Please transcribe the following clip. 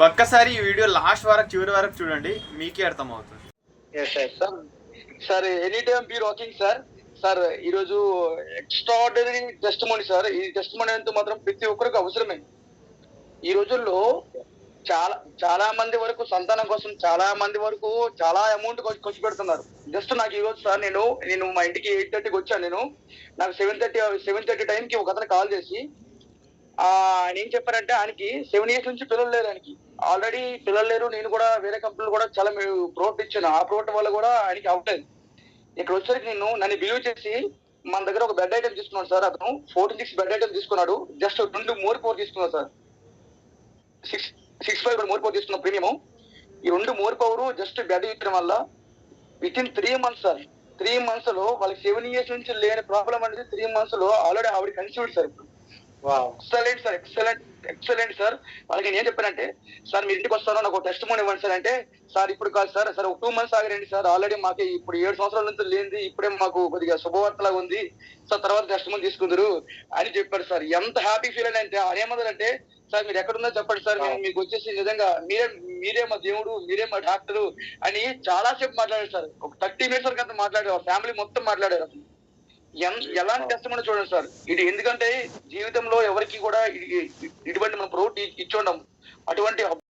ఒక్కసారి ఈ video last వరకు చివరి వరకు చూడండి, మీకే అర్థమవుతుంది. Sir any time be rocking sir. Sir ఈరోజు ఎక్స్ట్రాఆర్డినరీ టెస్టిమోనీ సార్. ఈ టెస్టిమోనీ అంతా మాత్రం ప్రతి ఒక్కరికి అవసరమే. ఈ రోజుల్లో చాలా మంది వరకు సంతానం కోసం చాలా మంది వరకు చాలా అమౌంట్ ఖర్చు పెడుతున్నారు. జస్ట్ నాకు ఈ రోజు సార్ నేను మా ఇంటికి 8:30కి వచ్చాను. నాకు 7:30 టైంకి ఒక అతను కాల్ చేసి ఆయన ఏం చెప్పారంటే ఆయనకి 7 years నుంచి పిల్లలు లేరు. ఆయనకి ఆల్రెడీ పిల్లలు లేరు. నేను కూడా వేరే కంపెనీలు కూడా చాలా ప్రోడక్ట్ ఇచ్చాను. ఆ ప్రోడక్ట్ వల్ల కూడా ఆయనకి అవ్వలేదు. ఇక్కడ వచ్చేసరికి నన్ను బిలీవ్ చేసి మన దగ్గర ఒక బెడ్ ఐటమ్ తీసుకున్నాడు సార్. అతను 46 బెడ్ ఐటమ్ తీసుకున్నాడు. జస్ట్ 2 మోర్ పవర్ తీసుకున్నాడు సార్. 6.5 మోర్ పవర్ తీసుకున్న ప్రీమియం. ఈ 2 మోర్ పవర్ జస్ట్ బెడ్ ఇచ్చడం వల్ల with in 3 months sir. 3 months లో వాళ్ళకి 7 years నుంచి లేని ప్రాబ్లం అనేది 3 months లో ఆల్రెడీ ఆవిడ కన్సీవ్డ్ సార్. ఇప్పుడు ఎక్సలెంట్ సార్, ఎక్సలెంట్ సార్. వాళ్ళకి నేను ఏం చెప్పానంటే, సార్ మీరు ఇంటికి వస్తాను, నాకు టెస్టిమోనీ ఇవ్వండి సార్ అంటే, సార్ ఇప్పుడు కాదు సార్, ఒక 2 months ఆగరండి సార్. ఆల్రెడీ మాకు ఇప్పుడు 7 సంవత్సరాల నుంచి లేనిది ఇప్పుడే మాకు కొద్దిగా శుభవార్తలాగా ఉంది సార్, తర్వాత టెస్టిమోనీ తీసుకుందరు అని చెప్పారు సార్. ఎంత హ్యాపీ ఫీల్ అంటే ఆయన ఏమన్నారంటే, సార్ మీరు ఎక్కడున్నా చెప్పండి సార్, మేము మీకు వచ్చేసి నిజంగా మీరే మా దేవుడు, మీరే మా డాక్టరు అని చాలా సేపు మాట్లాడారు సార్. ఒక 30 minutes వరకు అంతా మాట్లాడారు. ఫ్యామిలీ మొత్తం మాట్లాడారు. అసలు ఎలాంటి కష్టమని చూడండి సార్. ఇది ఎందుకంటే జీవితంలో ఎవరికి కూడా ఇటువంటి మనం ప్రోడక్ట్ ఇచ్చి ఉండం. అటువంటి